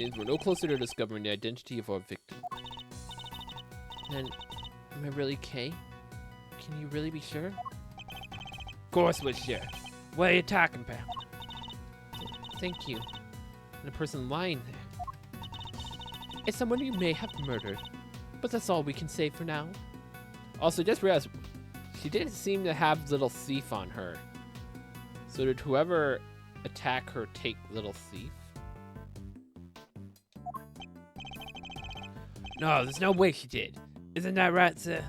seems we're no closer to discovering the identity of our victim. Then, am I really Kay? Can you really be sure? Of course we're sure. What are you talking about? Thank you. And the person lying there is someone you may have murdered, but that's all we can say for now. Also, just realized she didn't seem to have Little Thief on her. So did whoever attack her take Little Thief? No, there's no way she did. Isn't that right, sir?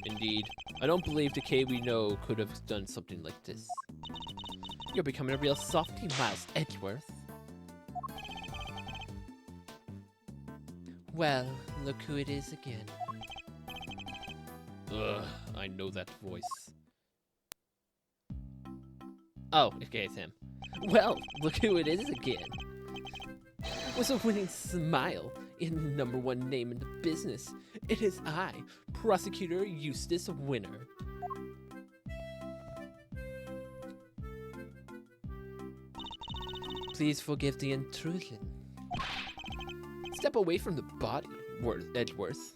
Indeed. I don't believe the Kay we know could have done something like this. You're becoming a real softie, Miles Edgeworth. Well, look who it is again. Ugh, I know that voice. Oh, okay, it's him. Well, look who it is again. With a winning smile in the #1 name in the business, it is I, Prosecutor Eustace Winner. Please forgive the intrusion. Step away from the body, Edgeworth.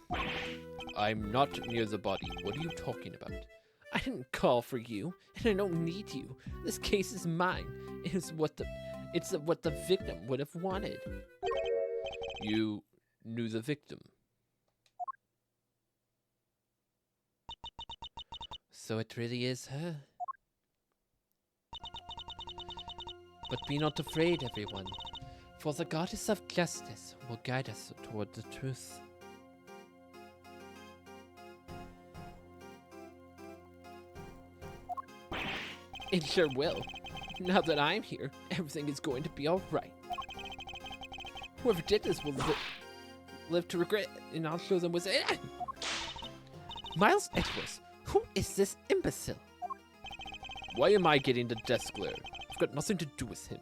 I'm not near the body. What are you talking about? I didn't call for you, and I don't need you. This case is mine. It's what the victim would have wanted. You knew the victim. So it really is her. But be not afraid, everyone, for the goddess of justice will guide us toward the truth. It sure will. Now that I'm here, everything is going to be alright. Whoever did this will live to regret, and I'll show them what's it. Miles Edgeworth, who is this imbecile? Why am I getting the death glare? I've got nothing to do with him.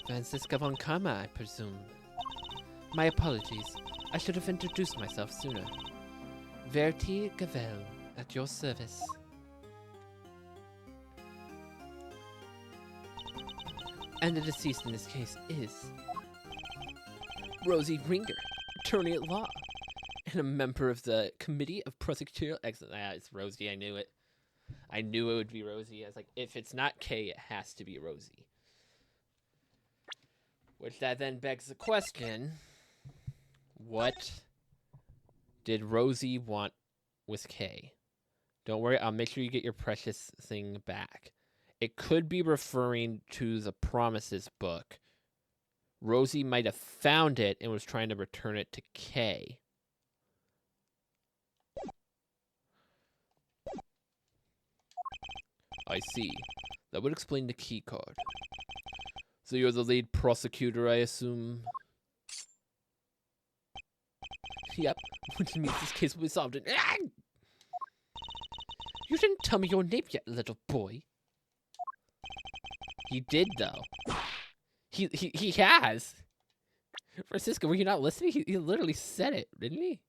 Franziska von Karma, I presume. My apologies. I should have introduced myself sooner. Verity Gavel, at your service. And the deceased in this case is Rosie Ringer, attorney at law, and a member of the Committee of Prosecutorial Excellence. Ah, it's Rosie, I knew it. I knew it would be Rosie. I was like, if it's not Kay, it has to be Rosie. Which that then begs the question, what did Rosie want with Kay? Don't worry, I'll make sure you get your precious thing back. It could be referring to the Promises book. Rosie might have found it and was trying to return it to Kay. I see. That would explain the key card. So you're the lead prosecutor, I assume? Yep, which means this case will be solved in... Ah! You didn't tell me your name yet, little boy. He did, though. He has. Francisco, were you not listening? He literally said it, didn't he?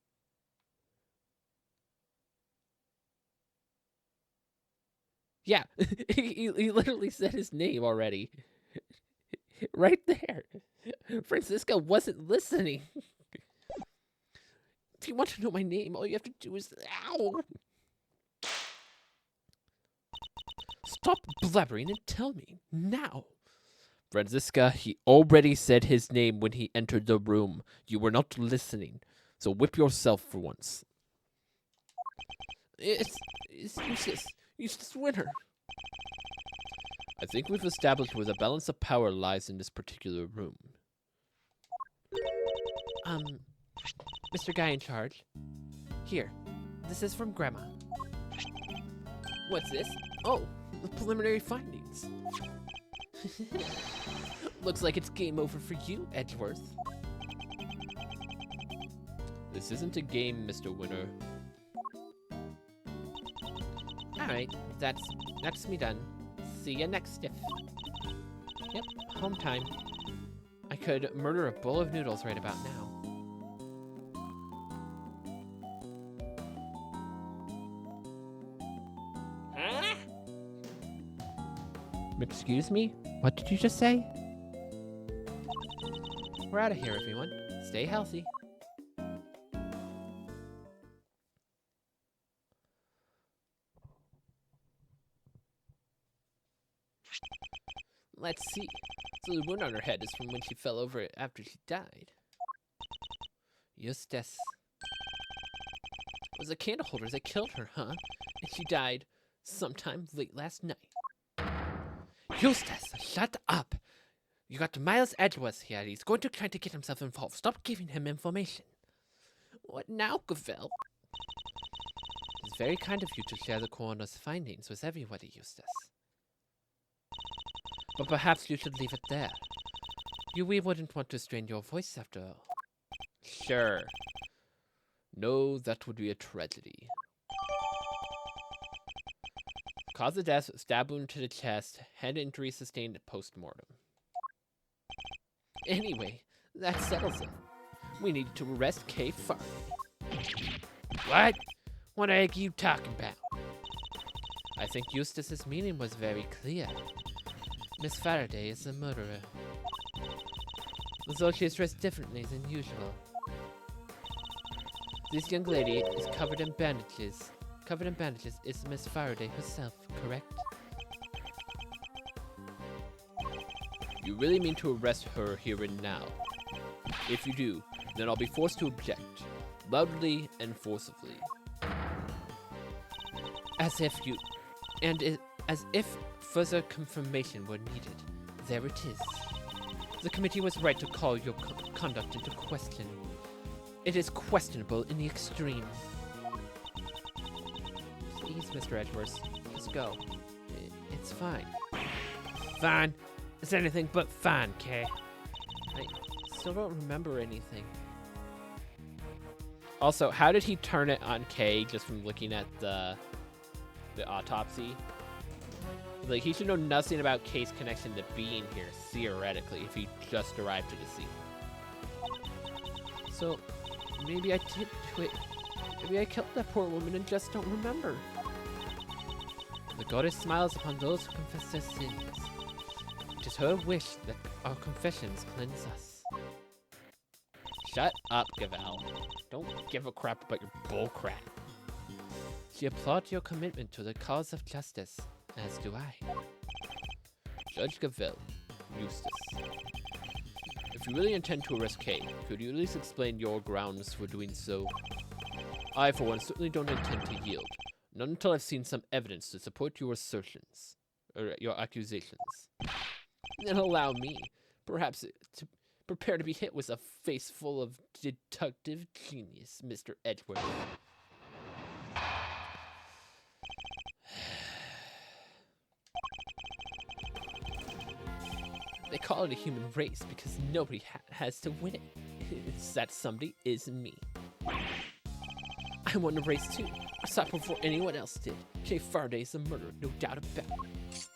Yeah, he literally said his name already. Right there. Francisco wasn't listening. If you want to know my name, all you have to do is... Ow! Stop blabbering and tell me, now. Franziska, he already said his name when he entered the room. You were not listening, so whip yourself for once. It's useless. Eustace Winner. I think we've established where the balance of power lies in this particular room. Mr. Guy in charge. Here, this is from Grandma. What's this? Oh, the preliminary findings. Looks like it's game over for you, Edgeworth. This isn't a game, Mr. Winner. Alright, that's me done. See ya next stiff. Yep, home time. I could murder a bowl of noodles right about now. Huh? Excuse me? What did you just say? We're out of here, everyone. Stay healthy. Let's see. So the wound on her head is from when she fell over it after she died. Eustace. It was the candle holders that killed her, huh? And she died sometime late last night. Eustace, shut up! You got Miles Edgeworth here. He's going to try to get himself involved. Stop giving him information. What now, Gavel? It's very kind of you to share the coroner's findings with everybody, Eustace. But perhaps you should leave it there. We wouldn't want to strain your voice after all. Sure. No, that would be a tragedy. Cause of death, stab wound to the chest, head injury sustained post-mortem. Anyway, that settles it. We need to arrest Kay Faraday. What? What are you talking about? I think Eustace's meaning was very clear. Miss Faraday is a murderer. Although she is dressed differently than usual. This young lady is covered in bandages. Covered in bandages is Miss Faraday herself, correct? You really mean to arrest her here and now? If you do, then I'll be forced to object, loudly and forcibly. As if further confirmation were needed. There it is. The committee was right to call your conduct into question. It is questionable in the extreme. Please, Mr. Edgeworth, just go. It's fine. Fine. It's anything but fine, Kay. I still don't remember anything. Also, how did he turn it on Kay just from looking at the autopsy? Like, he should know nothing about Kay's connection to being here, theoretically, if he just arrived to the scene. So, maybe I did do it. Maybe I killed that poor woman and just don't remember. The goddess smiles upon those who confess their sins. It is her wish that our confessions cleanse us. Shut up, Gavel. Don't give a crap about your bullcrap. She applauds your commitment to the cause of justice, as do I. Judge Gavel, Eustace. If you really intend to arrest Kay, could you at least explain your grounds for doing so? I, for one, certainly don't intend to yield. Not until I've seen some evidence to support your assertions, or your accusations. Then allow me, perhaps, to prepare to be hit with a face full of deductive genius, Mr. Edgeworth. They call it a human race because nobody has to win it. It's that somebody is me. I won the race too. I saw it before anyone else did. Kay Faraday is a murderer, no doubt about it.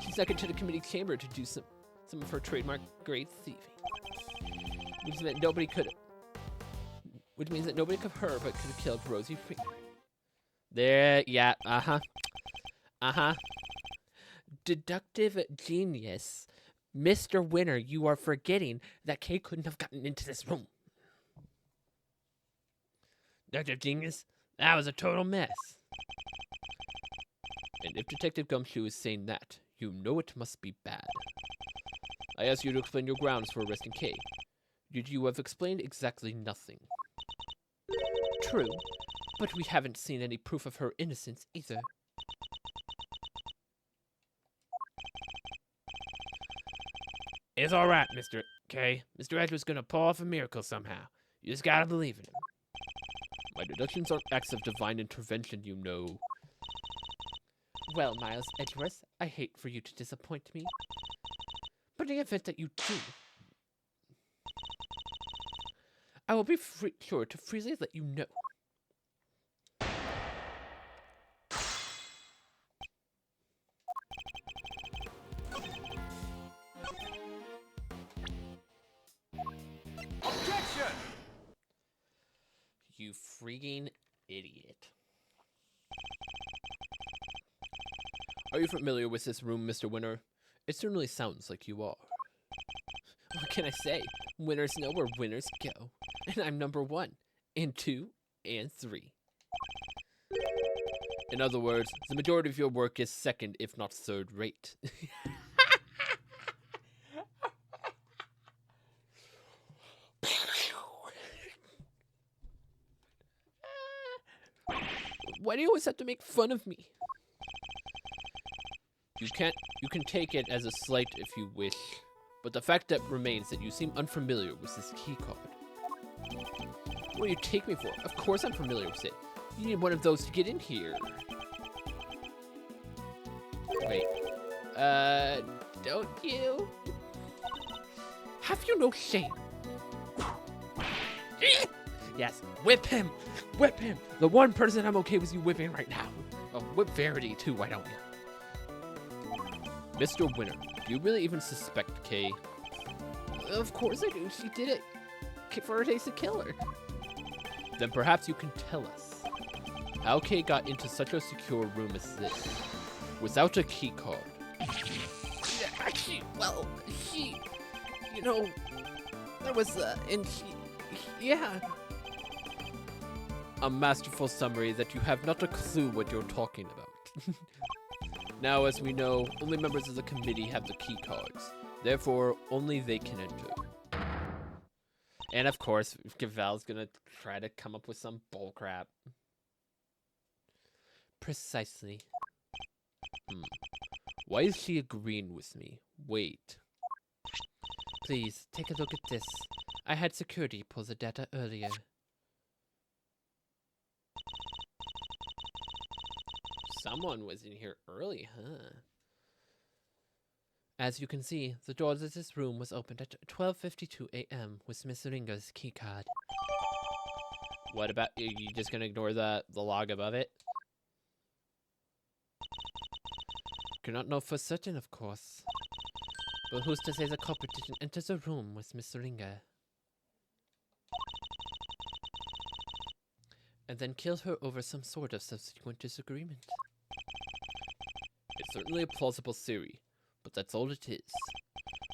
She snuck into the committee chamber to do some of her trademark grade thieving. Which means that nobody could have her but could have killed Rosie Freeman. There, yeah, Deductive genius. Mr. Winner, you are forgetting that Kay couldn't have gotten into this room. Deductive genius? That was a total mess. And if Detective Gumshoe is saying that, you know it must be bad. I ask you to explain your grounds for arresting Kay. You have explained exactly nothing. True, but we haven't seen any proof of her innocence either. It's alright, Mr. K. Mr. Edgeworth's gonna pull off a miracle somehow. You just gotta believe in him. My deductions are acts of divine intervention, you know. Well, Miles Edgeworth, I hate for you to disappoint me. But in the event that you do, I will be sure to freely let you know. Objection! You freaking idiot. Are you familiar with this room, Mr. Winner? It certainly sounds like you are. What can I say? Winners know where winners go. And I'm number 1, and 2, and 3. In other words, the majority of your work is second, if not third rate. Why do you always have to make fun of me? You can take it as a slight if you wish, but the fact that remains that you seem unfamiliar with this key card. What do you take me for? Of course I'm familiar with it. You need one of those to get in here. Wait. Don't you? Have you no shame? Yes, whip him! Whip him! The one person I'm okay with you whipping right now. Oh, whip Verity too, why don't you? Mr. Winner, do you really even suspect Kay? Of course I do. She did it for a taste to kill her. Then perhaps you can tell us how Kay got into such a secure room as this without a key card. Actually, well, you know, there was, yeah. A masterful summary that you have not a clue what you're talking about. Now, as we know, only members of the committee have the key cards. Therefore, only they can enter. And of course, Gavel's gonna try to come up with some bullcrap. Precisely. Why is she agreeing with me? Wait. Please, take a look at this. I had security pull the data earlier. Someone was in here early, huh? As you can see, the door to this room was opened at 12:52 a.m. with Miss Ringo's keycard. What about you? Just gonna ignore the log above it? Cannot know for certain, of course. But who's to say the culprit didn't enter the room with Miss Ringo and then kill her over some sort of subsequent disagreement? It's certainly a plausible theory, but that's all it is.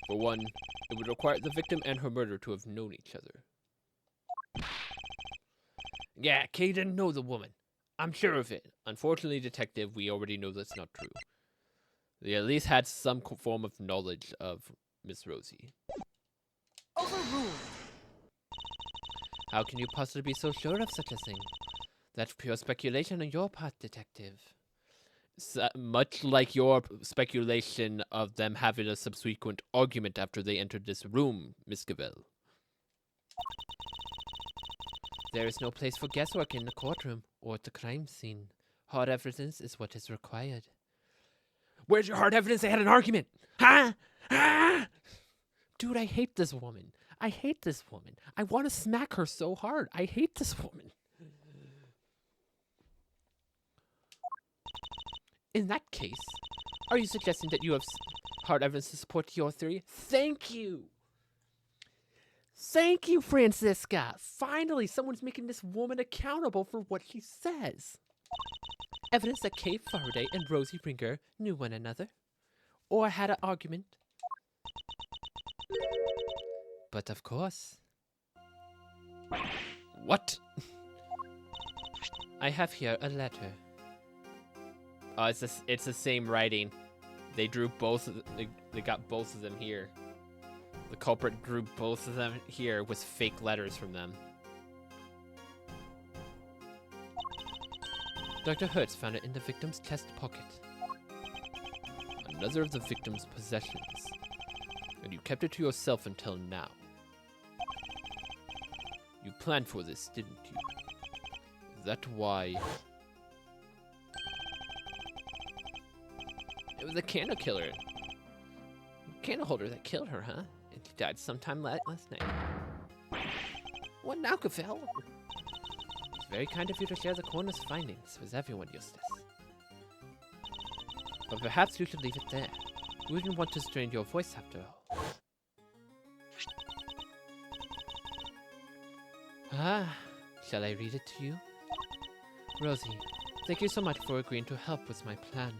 For one, it would require the victim and her murderer to have known each other. Yeah, Kay didn't know the woman. I'm sure of it. Unfortunately, Detective, we already know that's not true. They at least had some form of knowledge of Miss Rosie. Overruled. How can you possibly be so sure of such a thing? That's pure speculation on your part, Detective. Much like your speculation of them having a subsequent argument after they entered this room, Miss Gavel. There is no place for guesswork in the courtroom or at the crime scene. Hard evidence is what is required. Where's your hard evidence they had an argument? Huh? Ah! Dude, I hate this woman. I hate this woman. I want to smack her so hard. I hate this woman. In that case, are you suggesting that you have hard evidence to support your theory? Thank you. Thank you, Francisca. Finally, someone's making this woman accountable for what she says. Evidence that Kay Faraday and Rosie Ringer knew one another, or had an argument. But of course. What? I have here a letter. Oh, it's the same writing. They drew both of they got both of them here. The culprit drew both of them here with fake letters from them. Dr. Hertz found it in the victim's chest pocket. Another of the victim's possessions. And you kept it to yourself until now. You planned for this, didn't you? Is that why? It was a candle killer. Candle holder that killed her, huh? And she died sometime last night. What now, Gavel? It's very kind of you to share the coroner's findings with everyone, Eustace. But perhaps you should leave it there. We wouldn't want to strain your voice after all. Ah, shall I read it to you? Rosie, thank you so much for agreeing to help with my plan.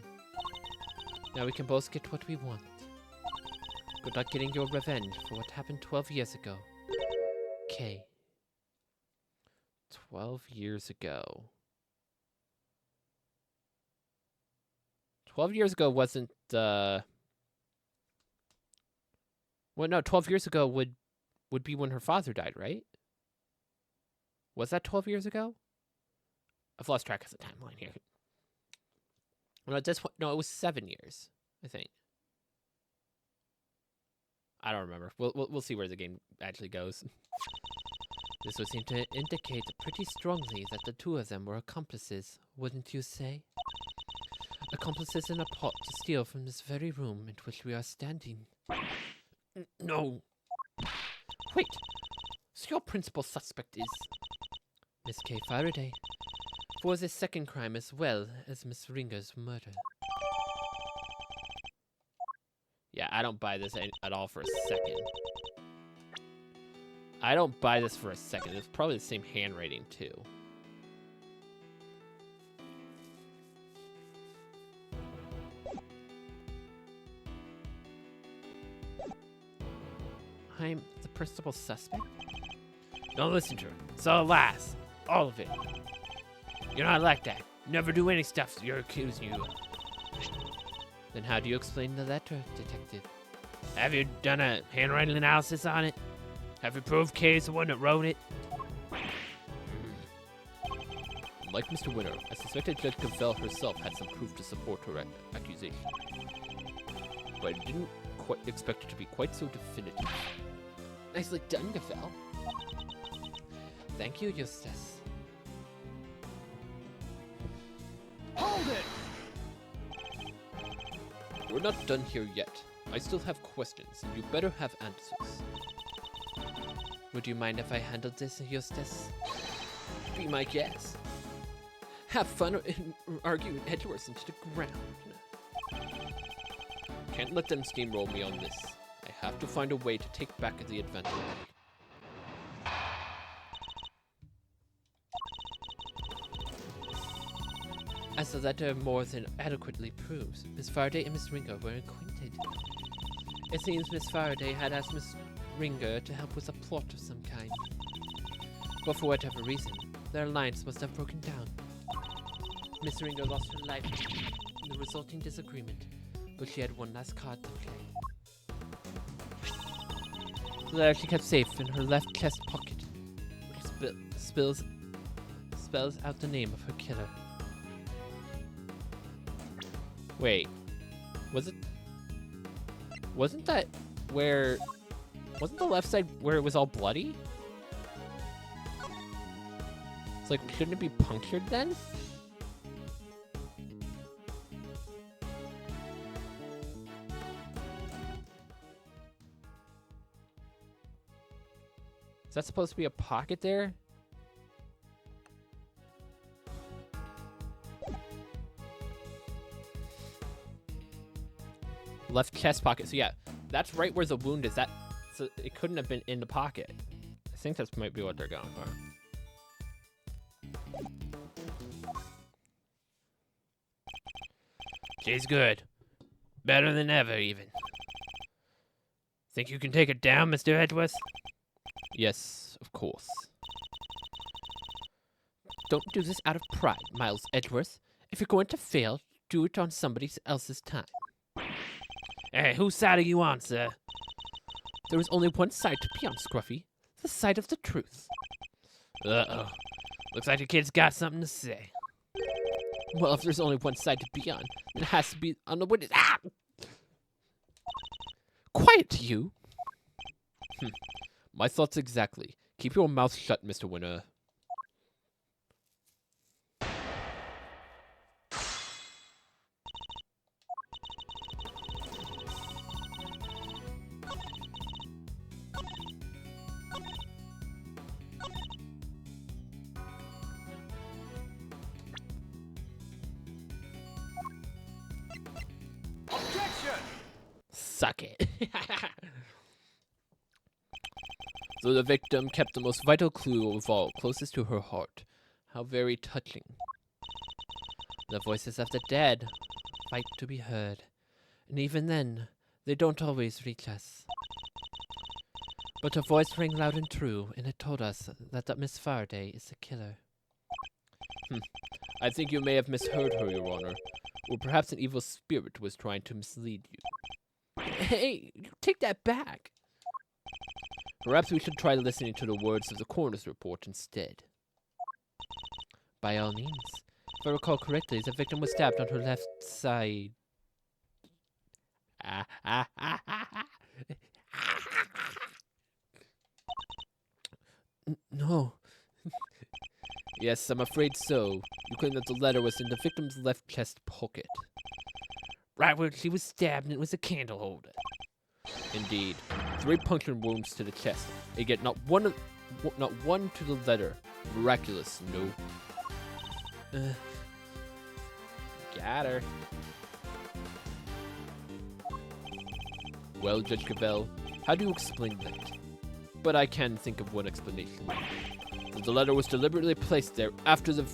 Now we can both get what we want. Good luck getting your revenge for what happened 12 years ago. K. 12 years ago. 12 years ago wasn't, well, no, 12 years ago would be when her father died, right? Was that 12 years ago? I've lost track of the timeline here. No, no, it was 7 years, I think. I don't remember. We'll see where the game actually goes. This would seem to indicate pretty strongly that the two of them were accomplices, wouldn't you say? Accomplices in a plot to steal from this very room in which we are standing. No. Wait. So your principal suspect is Miss K. Faraday, for this second crime as well as Miss Ringer's murder. Yeah, I don't buy this at all for a second. I don't buy this for a second. It's probably the same handwriting, too. I'm the principal suspect? Don't listen to her. It's all lies. All of it. You're not like that. Never do any stuff you're accusing you of. Then how do you explain the letter, Detective? Have you done a handwriting analysis on it? Have you proved Kay is the one that wrote it? Like Mr. Winter, I suspected Judge Cavell herself had some proof to support her accusation. But I didn't quite expect it to be quite so definitive. Nicely done, Cavell. Thank you, Eustace. Hold it! We're not done here yet. I still have questions, and you better have answers. Would you mind if I handled this, Eustace? Be my guest. Have fun arguing Edgeworth into the ground. Can't let them steamroll me on this. I have to find a way to take back the advantage. As the letter more than adequately proves, Miss Faraday and Miss Ringer were acquainted. It seems Miss Faraday had asked Miss Ringer to help with a plot of some kind. But for whatever reason, their alliance must have broken down. Miss Ringer lost her life in the resulting disagreement, but she had one last card to play. The letter she kept safe in her left chest pocket, which spells out the name of her killer. Wait, wasn't that where, wasn't the left side where it was all bloody? It's like, shouldn't it be punctured then? Is that supposed to be a pocket there? Left chest pocket. So yeah, that's right where the wound is. So it couldn't have been in the pocket. I think that might be what they're going for. She's good. Better than ever, even. Think you can take it down, Mr. Edgeworth? Yes, of course. Don't do this out of pride, Miles Edgeworth. If you're going to fail, do it on somebody else's time. Hey, whose side are you on, sir? There is only one side to be on, Scruffy. The side of the truth. Uh-oh. Looks like your kid's got something to say. Well, if there's only one side to be on, it has to be on the witness. Ah! Quiet, you! My thoughts exactly. Keep your mouth shut, Mr. Winner. Objection! Suck it. So the victim kept the most vital clue of all closest to her heart. How very touching. The voices of the dead fight to be heard. And even then, They don't always reach us. But a voice rang loud and true, and it told us that Miss Faraday is the killer. I think you may have misheard her, Your Honor. Or perhaps an evil spirit was trying to mislead you. Hey, take that back. Perhaps we should try listening to the words of the coroner's report instead. By all means. If I recall correctly, the victim was stabbed on her left side. No. Yes, I'm afraid so. You claim that the letter was in the victim's left chest pocket. Right where she was stabbed, and it was a candle holder. Indeed. 3 puncture wounds to the chest. And yet not one to the letter. Miraculous, no. Got her. Well, Judge Cavell, how do you explain that? But I can think of one explanation. That the letter was deliberately placed there after the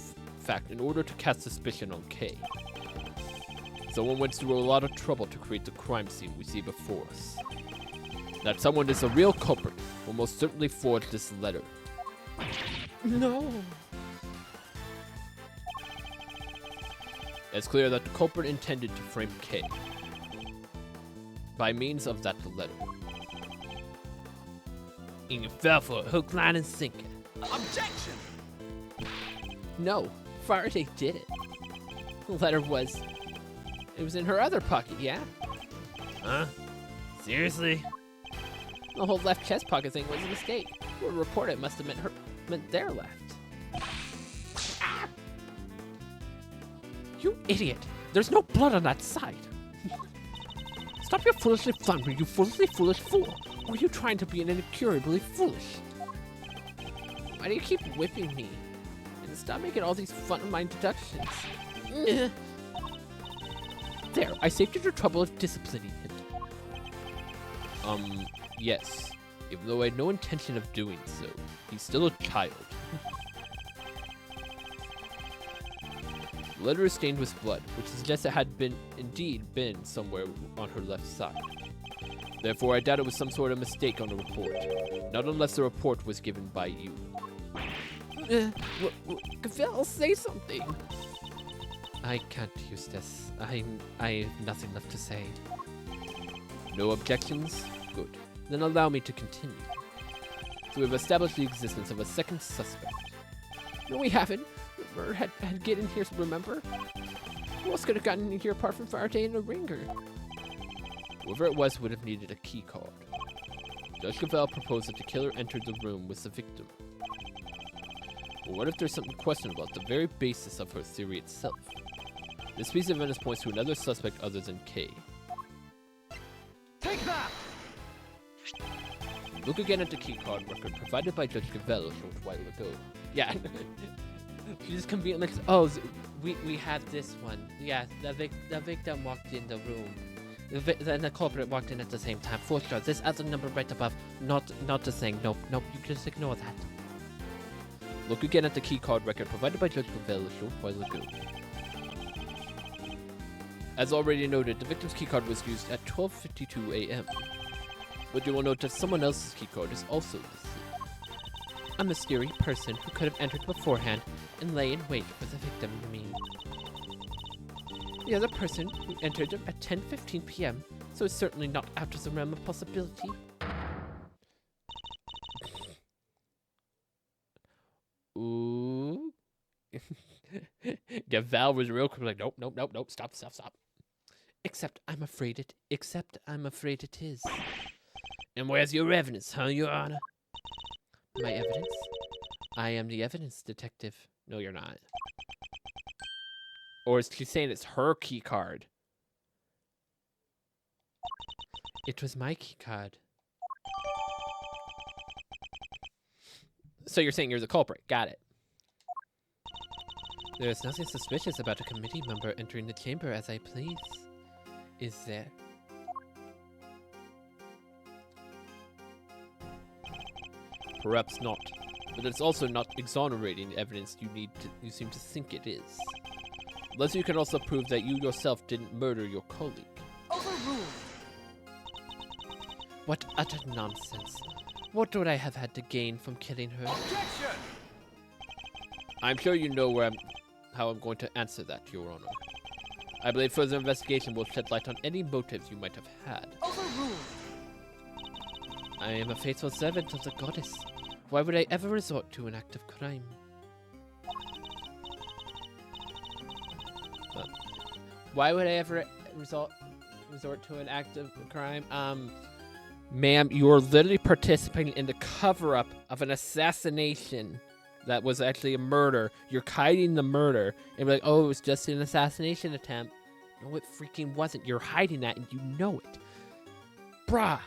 fact in order to cast suspicion on Kay. Someone went through a lot of trouble to create the crime scene we see before us. That someone is a real culprit will most certainly forge this letter. No. It's clear that the culprit intended to frame Kay by means of that letter. And you fell for it, hook, line, and sinker. Objection! No, Faraday did it. The letter was... It was in her other pocket, yeah? Huh? Seriously? The whole left chest pocket thing was a mistake. Whoever reported it must have meant their left. Ah! You idiot! There's no blood on that side! Stop your foolishly floundering, you foolish fool! Or are you trying to be an incurably foolish? Why do you keep whipping me? And stop making all these fun of my deductions. There, I saved you the trouble of disciplining him. Yes. Even though I had no intention of doing so, he's still a child. The letter is stained with blood, which suggests it had indeed been somewhere on her left side. Therefore, I doubt it was some sort of mistake on the report. Not unless the report was given by you. Phil, say something. I can't use this. I have nothing left to say. No objections? Good. Then allow me to continue. So we've established the existence of a second suspect. No, we haven't. Murder had get in here, remember? Who else could have gotten in here apart from Faraday and a ringer? Whoever it was would have needed a key card. Judge Cavell proposed that the killer entered the room with the victim. But what if there's something questionable at the very basis of her theory itself? This piece of evidence points to another suspect other than Kay. Take that! Look again at the keycard record provided by Judge Cavell a short while ago. Yeah. She just conveniently makes, oh, we have this one. Yeah, the victim walked in the room. Then the culprit walked in at the same time. For sure. This other number right above, not the thing. Nope, you just ignore that. Look again at the keycard record provided by Judge Cavell a short while ago. As already noted, the victim's keycard was used at 12:52 a.m. But you will note that someone else's keycard is also listed. A mysterious person who could have entered beforehand and lay in wait for the victim, you mean? The other person who entered at 10:15 p.m., so it's certainly not out of the realm of possibility. Ooh. Yeah, Val was real quick, like, nope, stop. Except I'm afraid it is. And where's your evidence, huh, Your Honor? My evidence? I am the evidence detective. No, you're not. Or is she saying it's her key card? It was my key card. So you're saying you're the culprit. Got it. There is nothing suspicious about a committee member entering the chamber as I please. Is there? Perhaps not. But it's also not exonerating evidence you seem to think it is. Unless you can also prove that you yourself didn't murder your colleague. Overruled. What utter nonsense. What would I have had to gain from killing her? Objection! I'm sure you know how I'm going to answer that, Your Honor. I believe further investigation will shed light on any motives you might have had. Overruled. I am a faithful servant of the goddess. Why would I ever resort to an act of crime? Why would I ever resort to an act of crime? Ma'am, you're literally participating in the cover-up of an assassination that was actually a murder. You're hiding the murder. And be like, oh, it was just an assassination attempt. No, it freaking wasn't. You're hiding that and you know it. Bruh.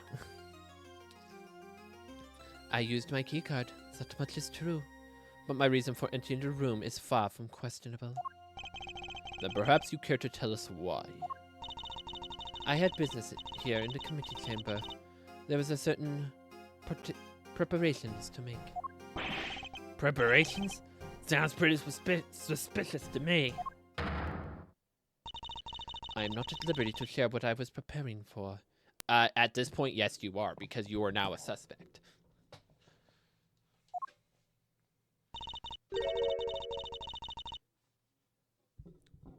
I used my keycard. That much is true. But my reason for entering the room is far from questionable. Then perhaps you care to tell us why. I had business here in the committee chamber. There was a certain preparations to make. Preparations? Sounds pretty suspicious to me. I am not at liberty to share what I was preparing for. At this point, yes, you are, because you are now a suspect.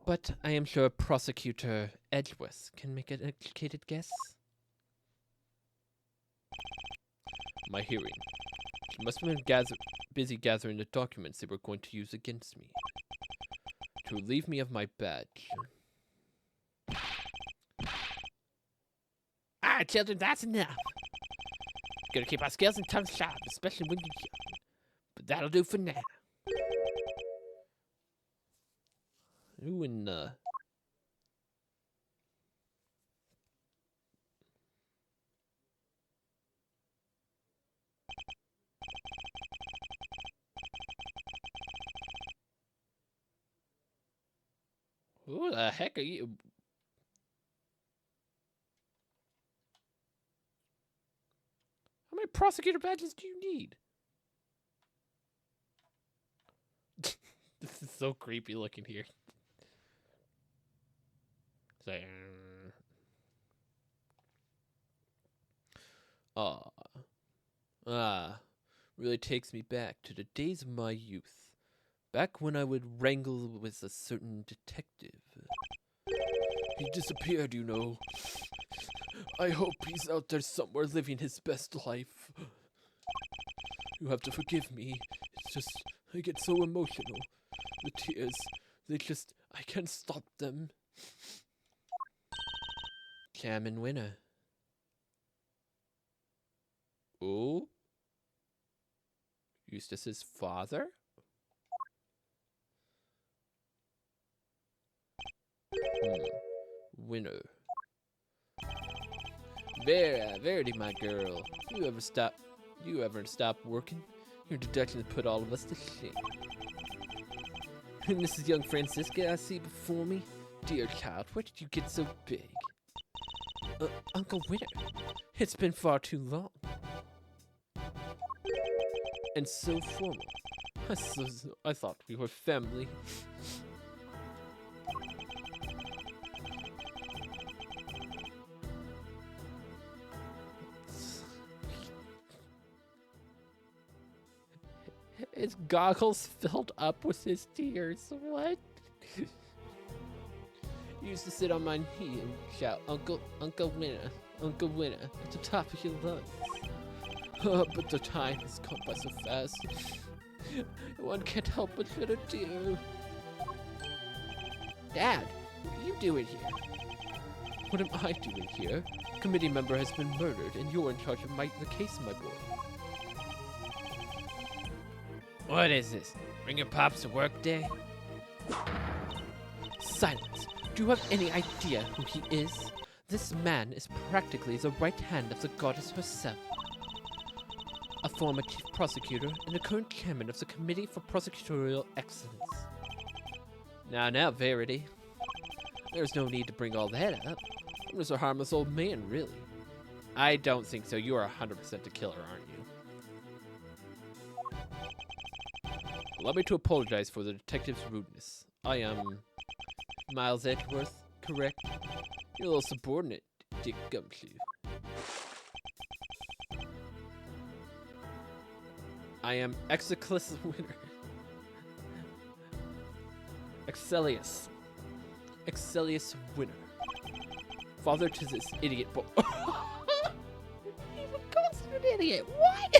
But I am sure Prosecutor Edgeworth can make an educated guess. My hearing. She must have been busy gathering the documents they were going to use against me. To relieve me of my badge. Ah, children, that's enough. Gotta keep our skills and tongues sharp, especially when you're young. But that'll do for now. Who in the... Who the heck are you? How many prosecutor badges do you need? This is so creepy looking here. It's like, really takes me back to the days of my youth. Back when I would wrangle with a certain detective. He disappeared, you know. I hope he's out there somewhere living his best life. You have to forgive me. It's just, I get so emotional. The tears, I can't stop them. Chairman Winner. Oh? Eustace's father? Winner. Verity, my girl. You ever stop working? Your deductions put all of us to shame. And this is young Francisca I see before me. Dear child, where did you get so big? Uncle Winter, it's been far too long. And so formal. I thought we were family. His goggles filled up with his tears. What? He used to sit on my knee and shout, Uncle Winner, at the top of your lungs. Oh, but the time has gone by so fast. One can't help but shed a tear. Dad, what are you doing here? What am I doing here? A committee member has been murdered, and you're in charge of the case, my boy. What is this? Bringing Pops to work day? Silence. Do you have any idea who he is? This man is practically the right hand of the goddess herself. A former chief prosecutor and the current chairman of the Committee for Prosecutorial Excellence. Now, Verity. There's no need to bring all that up. I'm just a harmless old man, really. I don't think so. You are 100% a killer, aren't you? Allow me to apologize for the detective's rudeness. I am Miles Edgeworth, correct? You're a little subordinate, Dick Gumshoe. I am Exoclus winner. Excellius. Excellius winner. Father to this idiot boy. He calls him an idiot. What?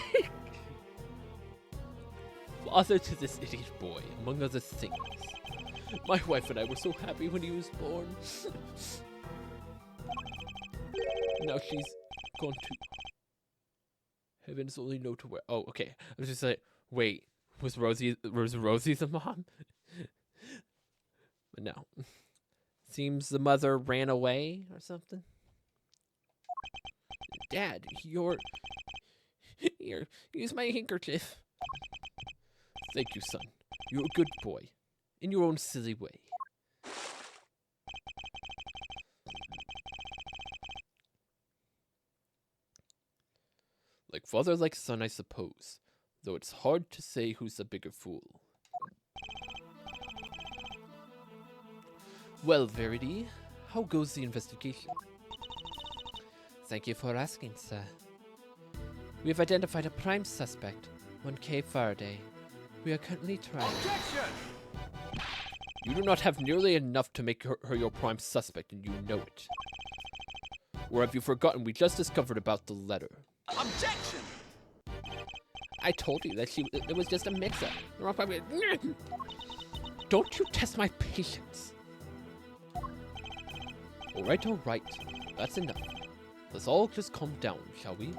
Father to this idiot boy, among other things. My wife and I were so happy when he was born. Now she's gone to heavens only know to where. Oh, okay. I was just like, wait, was Rosie the mom? But no. Seems the mother ran away or something. Dad, here, use my handkerchief. Thank you, son. You're a good boy. In your own silly way. Like father, like son, I suppose. Though it's hard to say who's the bigger fool. Well, Verity, how goes the investigation? Thank you for asking, sir. We have identified a prime suspect, 1K Faraday. We are currently trying. Objection! You do not have nearly enough to make her your prime suspect, and you know it. Or have you forgotten we just discovered about the letter? Objection! I told you that it was just a mix-up. Don't you test my patience. Alright. That's enough. Let's all just calm down, shall we?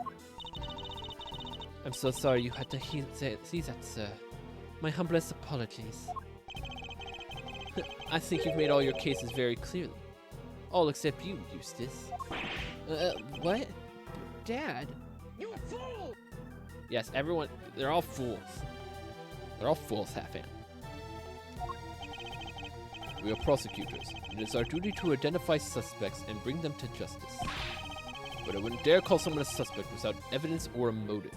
I'm so sorry you had to see that, sir. My humblest apologies. I think you've made all your cases very clearly. All except you, Eustace. What? Dad? You fool! Yes, everyone, they're all fools. They're all fools, Half-Fan. We are prosecutors, and it is our duty to identify suspects and bring them to justice. But I wouldn't dare call someone a suspect without evidence or a motive.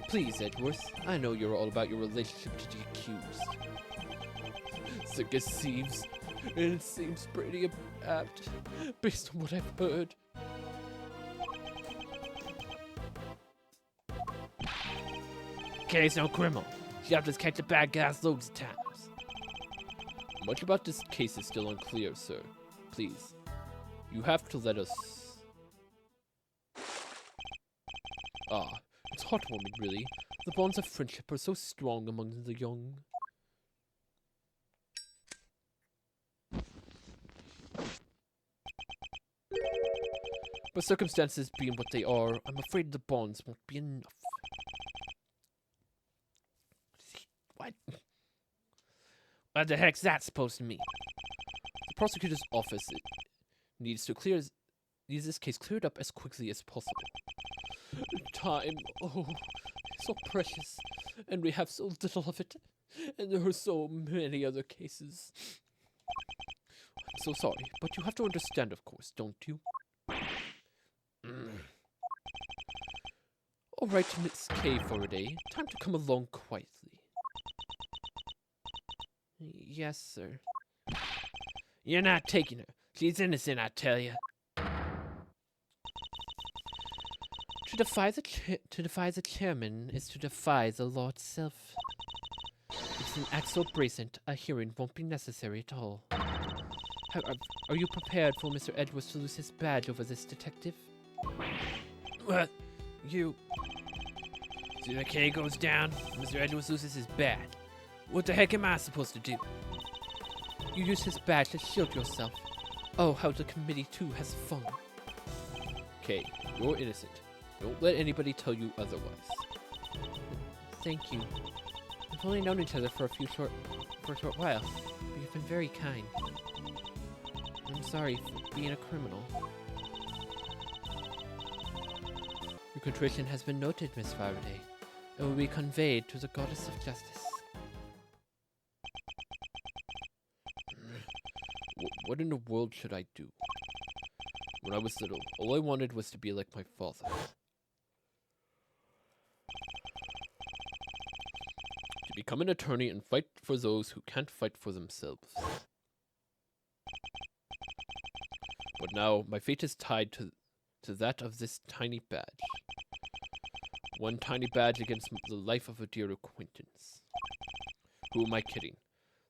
Please, Edgeworth, I know you're all about your relationship to the accused. Sick as thieves, and it seems pretty apt, based on what I've heard. Kay's no criminal. She helped us catch the bad guys loads of times. Much about this case is still unclear, sir. Please, you have to let us... Ah, it's heartwarming, really. The bonds of friendship are so strong among the young. But circumstances being what they are, I'm afraid the bonds won't be enough. What? What the heck's that supposed to mean? The prosecutor's office needs this case cleared up as quickly as possible. Time, oh, so precious, and we have so little of it, and there are so many other cases. I'm so sorry, but you have to understand, of course, don't you? All right, Miss K for a day. Time to come along quietly. Yes, sir. You're not taking her. She's innocent, I tell you. To defy the chairman is to defy the law itself. It's an act so brazen, a hearing won't be necessary at all. Are you prepared for Mr. Edwards to lose his badge over this detective? What? You... See the K goes down, Mr. Edwards loses his badge. What the heck am I supposed to do? You use his badge to shield yourself. Oh, how the committee too has fun. Kay, you're innocent. Don't let anybody tell you otherwise. Thank you. We've only known each other for a short while, but you've been very kind. I'm sorry for being a criminal. Your contrition has been noted, Miss Faraday. It will be conveyed to the goddess of justice. What in the world should I do? When I was little, all I wanted was to be like my father. To become an attorney and fight for those who can't fight for themselves. But now, my fate is tied to that of this tiny badge. One tiny badge against the life of a dear acquaintance. Who am I kidding?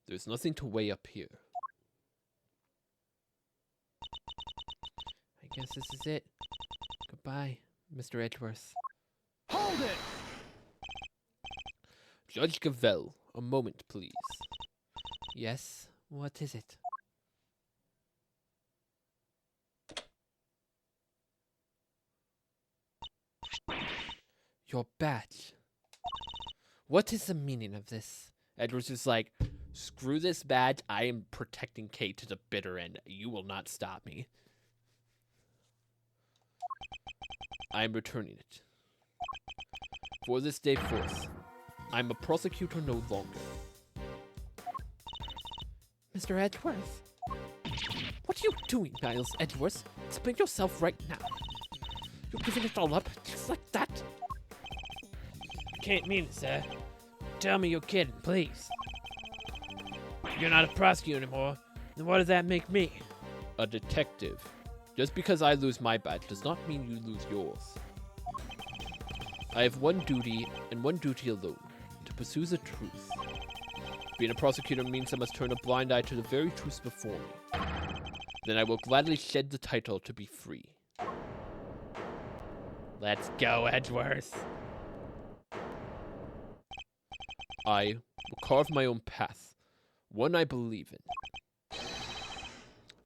There's nothing to weigh up here. I guess this is it. Goodbye, Mr. Edgeworth. Hold it! Judge Gavel, a moment, please. Yes, what is it? Your badge. What is the meaning of this? Edwards is like, screw this badge. I am protecting Kate to the bitter end. You will not stop me. I am returning it. For this day forth, I'm a prosecutor no longer. Mr. Edgeworth? What are you doing, Miles Edgeworth? Explain yourself right now. You're giving it all up just like that? Can't mean it, sir. Tell me you're kidding, please. If you're not a prosecutor anymore, then what does that make me? A detective. Just because I lose my badge does not mean you lose yours. I have one duty, and one duty alone, to pursue the truth. Being a prosecutor means I must turn a blind eye to the very truth before me. Then I will gladly shed the title to be free. Let's go, Edgeworth. I will carve my own path, one I believe in.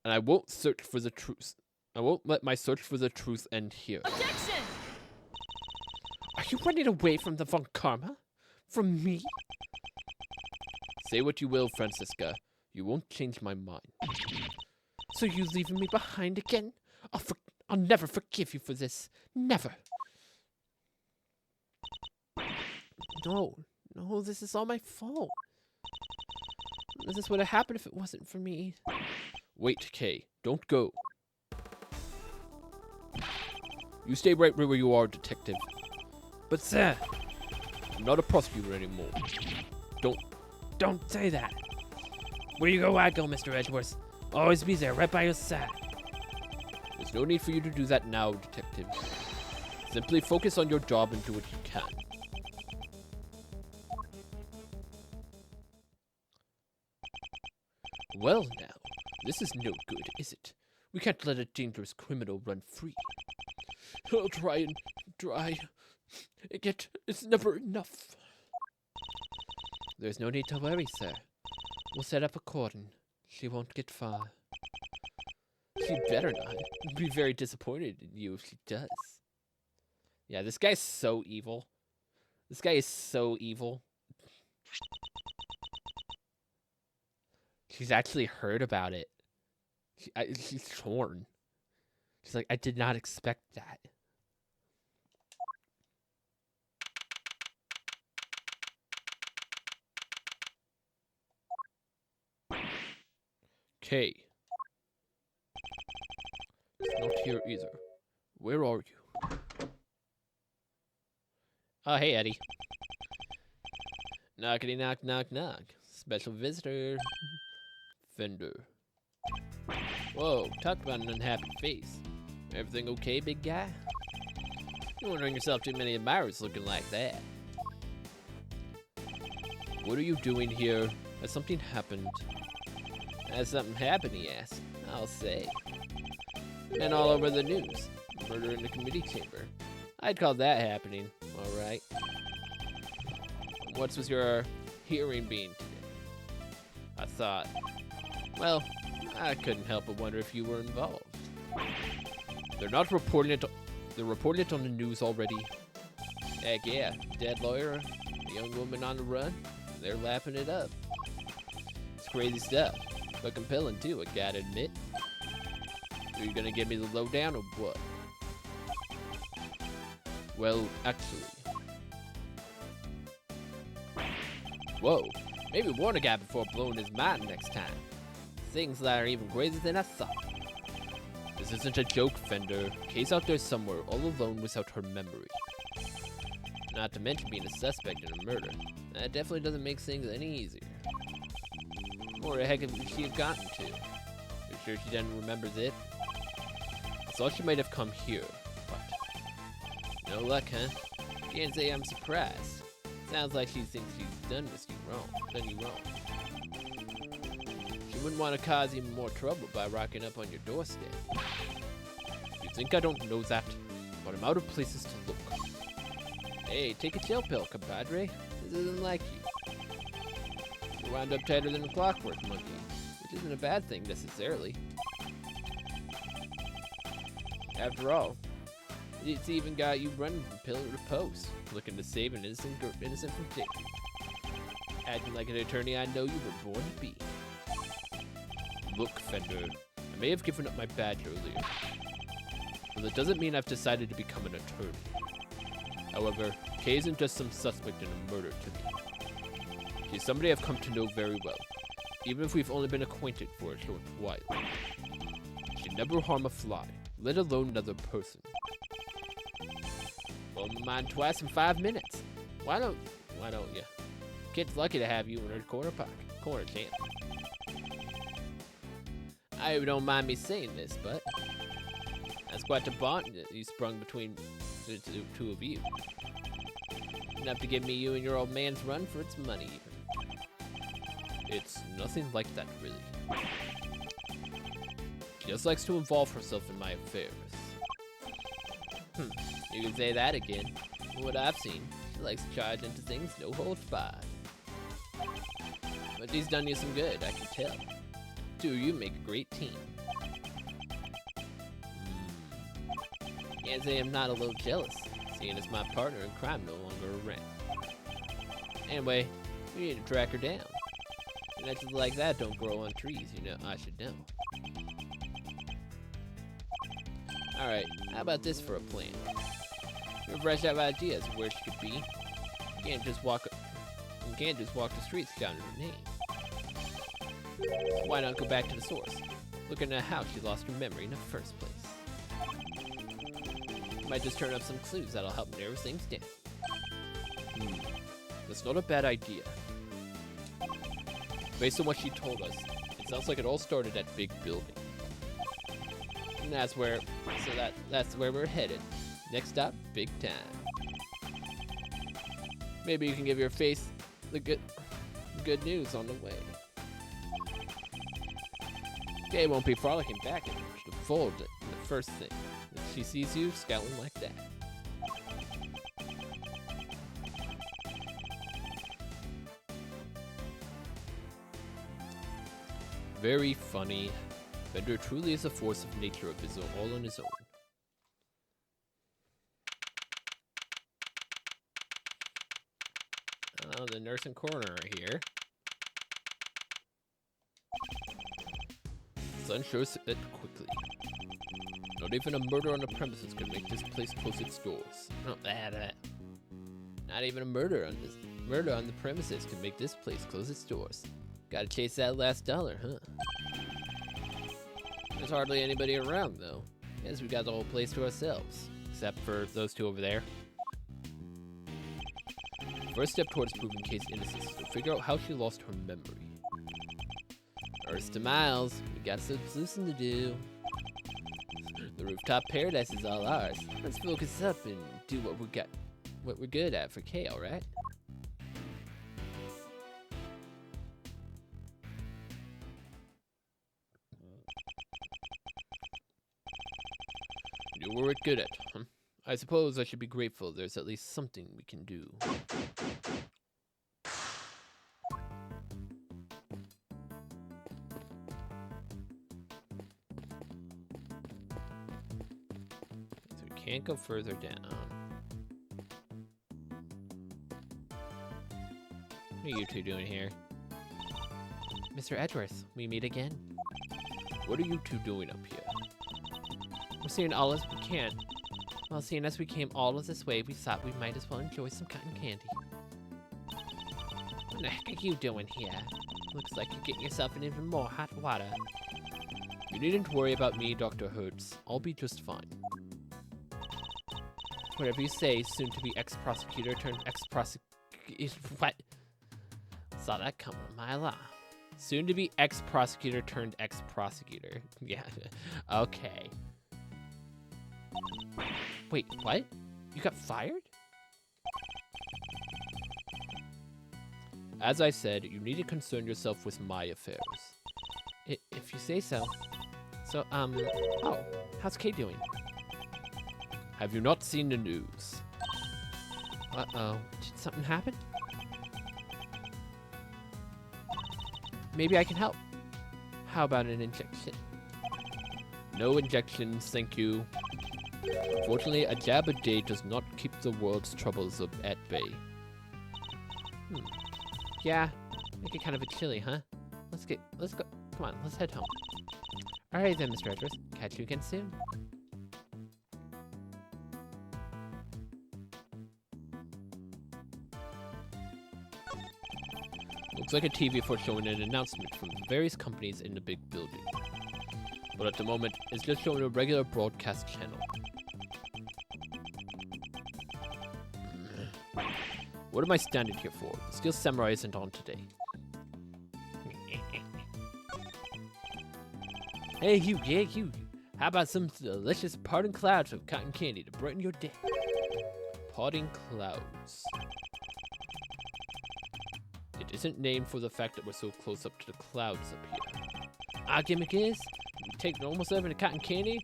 And I won't search for the truth. I won't let my search for the truth end here. Objection! Are you running away from the Von Karma? From me? Say what you will, Francisca. You won't change my mind. So you leaving me behind again? I'll never forgive you for this. Never. No, this is all my fault. This would have happened if it wasn't for me. Wait, Kay. Don't go. You stay right where you are, detective. But sir, I'm not a prosecutor anymore. don't say that. Where you go, I go, Mr. Edgeworth. Always be there, right by your side. There's no need for you to do that now, detective. Simply focus on your job and do what you can. Well now, this is no good, is it? We can't let a dangerous criminal run free. I'll try and try. Yet it's never enough. There's no need to worry, sir. We'll set up a cordon. She won't get far. She better not. I'd be very disappointed in you if she does. Yeah, this guy's so evil. This guy is so evil. She's actually heard about it. She's torn. She's like, I did not expect that. Kay. Not here either. Where are you? Oh, hey, Eddie. Knockity knock knock knock. Special visitor. Fender. Whoa, talk about an unhappy face. Everything okay, big guy? You won't earn yourself too many admirers looking like that. What are you doing here? Has something happened? Has something happened, he asked. I'll say. Been all over the news. Murder in the committee chamber. I'd call that happening, alright. What's with your hearing being today? I thought, well, I couldn't help but wonder if you were involved. They're not reporting it. They're reporting it on the news already. Heck yeah, dead lawyer, a young woman on the run. They're lapping it up. It's crazy stuff, but compelling too, I gotta admit. Are you gonna give me the lowdown or what? Well, actually. Whoa, maybe warn a guy before blowing his mind next time. Things that are even crazier than I thought. This isn't a joke, Fender. Kay's out there somewhere, all alone without her memory. Not to mention being a suspect in a murder. That definitely doesn't make things any easier. Where the heck have she have gotten to? You sure she doesn't remember it? I thought she might have come here, but No luck, huh? Can't say I'm surprised. Sounds like she thinks she's done you wrong. She wouldn't want to cause even more trouble by rocking up on your doorstep. You think I don't know that? But I'm out of places to look. Hey, take a chill pill, compadre. This isn't like you. You wound up tighter than a clockwork monkey, which isn't a bad thing necessarily. After all, it's even got you running from pillar to post, looking to save an innocent from jail. Acting like an attorney I know you were born to be. Look, Fender, I may have given up my badge earlier, but that doesn't mean I've decided to become an attorney. However, Kay isn't just some suspect in a murder to me. She's somebody I've come to know very well, even if we've only been acquainted for a short while. She'd never harm a fly, let alone another person. Blow my mind twice in 5 minutes. Why don't you? Kid's lucky to have you in her corner champ. I hope you don't mind me saying this, but that's quite the bond that you sprung between the two of you. Enough to give me you and your old man's run for its money, even. It's nothing like that, really. She just likes to involve herself in my affairs. You can say that again. From what I've seen, she likes to charge into things no holds barred. But she's done you some good, I can tell. Two of you make a great team. Can't say I'm not a little jealous, seeing as my partner in crime no longer around. Anyway, we need to track her down. Connections like that don't grow on trees, you know. I should know. Alright, how about this for a plan? You're fresh out of ideas of where she could be. You can't just walk the streets shouting her name. Why not go back to the source? Looking at how she lost her memory in the first place. Might just turn up some clues that'll help narrow things down. That's not a bad idea. Based on what she told us, it sounds like it all started at Big Building. And that's where we're headed. Next stop, Big Time. Maybe you can give your face the good news on the way. Kay won't be frolicking back in the fold the first thing. If she sees you scowling like that. Very funny. Bender truly is a force of nature of his own, all on his own. Oh, the nurse and coroner are here. Sun shows it quickly. Not even a murder on the premises could make this place close its doors. Oh, not even a murder on the premises can make this place close its doors. Gotta chase that last dollar, huh? There's hardly anybody around, though. Guess we got the whole place to ourselves. Except for those two over there. First step towards proving Kay's innocence is to figure out how she lost her memory. First to Miles, we got some sleuthing to do. The rooftop paradise is all ours. Let's focus up and do what we're good at for Kay, alright? Do what we're good at, huh? I suppose I should be grateful there's at least something we can do. So we can't go further down. What are you two doing here? Mr. Edgeworth, we meet again. What are you two doing up here? We're seeing all as we can. Well, seeing as we came all of this way, we thought we might as well enjoy some cotton candy. What the heck are you doing here? Looks like you're getting yourself in even more hot water. You needn't worry about me, Dr. Hertz. I'll be just fine. Whatever you say, soon-to-be ex-prosecutor turned ex-prosecutor... What? Saw that coming a mile off. Soon-to-be ex-prosecutor turned ex-prosecutor. Yeah, okay. Wait, what? You got fired? As I said, you need to concern yourself with my affairs. If you say so. So, oh, how's Kay doing? Have you not seen the news? Uh-oh, did something happen? Maybe I can help. How about an injection? No injections, thank you. Unfortunately, a jab a day does not keep the world's troubles at bay. Yeah, make it kind of a chilly, huh? Let's go. Come on, let's head home. All right then, Mr. Edwards. Catch you again soon. Looks like a TV for showing an announcement from various companies in the big building. But at the moment, it's just showing a regular broadcast channel. What am I standing here for? The Steel Samurai isn't on today. Hey, Hugh, yeah, Hugh. How about some delicious parting clouds of cotton candy to brighten your day? Parting clouds. It isn't named for the fact that we're so close up to the clouds up here. Our gimmick is we take the almost serving of cotton candy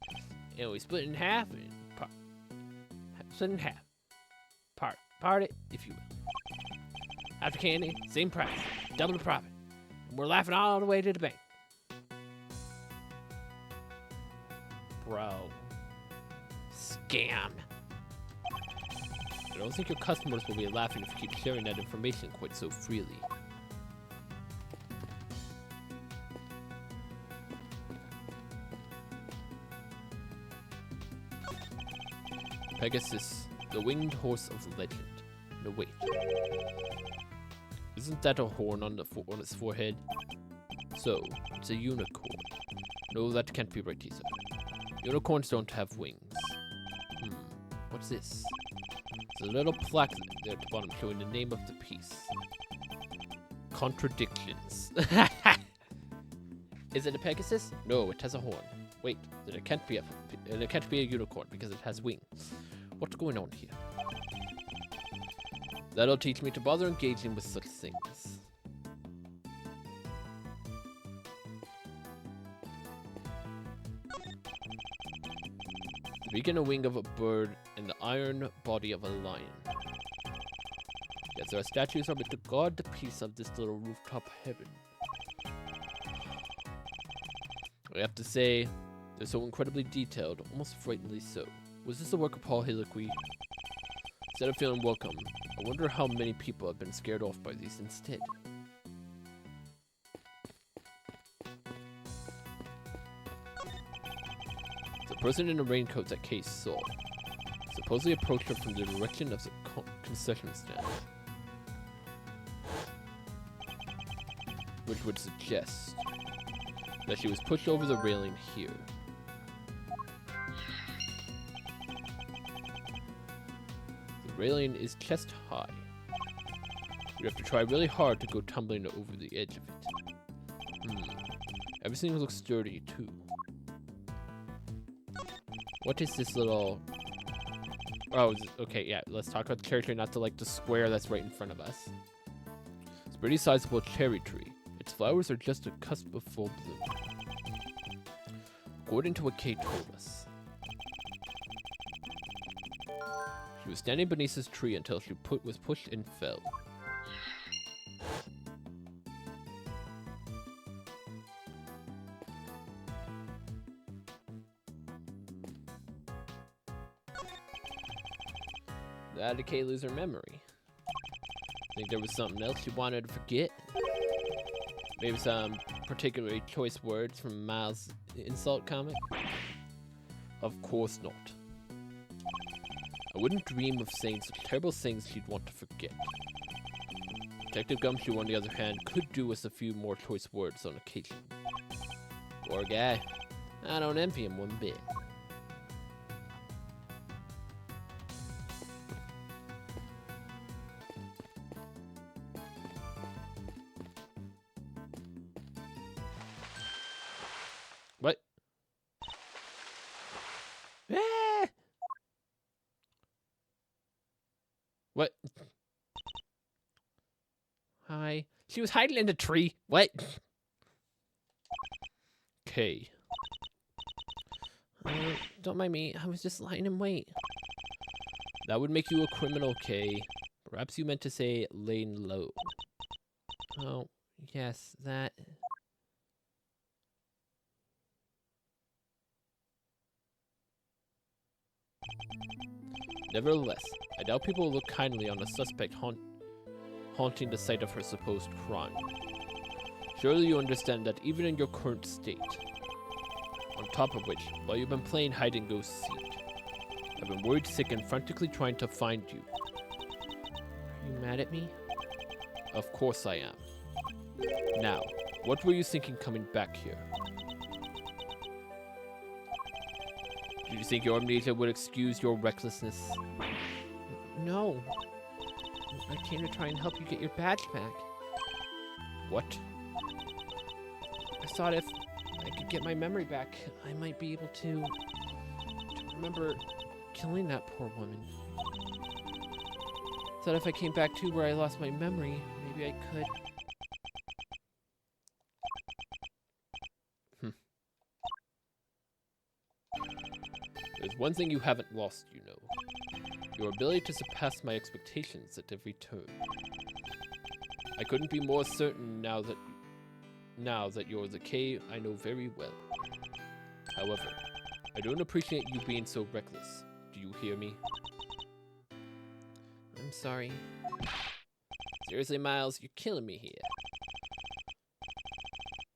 and we split it in half and split it in half. Part it, if you will. After candy, same price, double the profit. And we're laughing all the way to the bank. Bro. Scam. I don't think your customers will be laughing if you keep sharing that information quite so freely. Pegasus, the winged horse of legend. No, wait. Isn't that a horn on its forehead? So, it's a unicorn. No, that can't be right either. Unicorns don't have wings. What's this? There's a little plaque there at the bottom showing the name of the piece. Contradictions. Is it a Pegasus? No, it has a horn. Wait, then it can't be a unicorn because it has wings. What's going on here? That'll teach me to bother engaging with such things. The beacon a wing of a bird and the iron body of a lion. Yes, there are statues of it to guard the peace of this little rooftop heaven. I have to say, they're so incredibly detailed, almost frighteningly so. Was this the work of Paul Hiliqui? Instead of feeling welcome, I wonder how many people have been scared off by these instead. The person in the raincoat that Case saw supposedly approached her from the direction of the concession stand, which would suggest that she was pushed over the railing here. The railing is chest high. You have to try really hard to go tumbling over the edge of it. Everything looks sturdy too. What is this little... Oh, okay, yeah, let's talk about the cherry tree, not the square that's right in front of us. It's a pretty sizable cherry tree. Its flowers are just a cusp of full bloom, according to what Kate told us. She was standing beneath this tree until she was pushed and fell. How did Kay lose her memory? Think there was something else she wanted to forget? Maybe some particularly choice words from Miles' insult comic? Of course not. I wouldn't dream of saying such terrible things she'd want to forget. Detective Gumshoe, on the other hand, could do with a few more choice words on occasion. Poor guy. I don't envy him one bit. What? Ah! What? Hi. She was hiding in the tree. What? Kay. Don't mind me. I was just lying in wait. That would make you a criminal, Kay. Perhaps you meant to say laying low. Oh, yes, that. Nevertheless, I doubt people will look kindly on a suspect haunting the site of her supposed crime. Surely you understand that even in your current state, on top of which, while you've been playing hide-and-go-seek, I've been worried sick and frantically trying to find you. Are you mad at me? Of course I am. Now, what were you thinking coming back here? Did you think your amnesia would excuse your recklessness? No. I came to try and help you get your badge back. What? I thought if I could get my memory back, I might be able to remember killing that poor woman. Thought if I came back to where I lost my memory, maybe I could. There's one thing you haven't lost, you know. Your ability to surpass my expectations at every turn. I couldn't be more certain now that you're the K I know very well. However, I don't appreciate you being so reckless. Do you hear me? I'm sorry. Seriously, Miles, you're killing me here.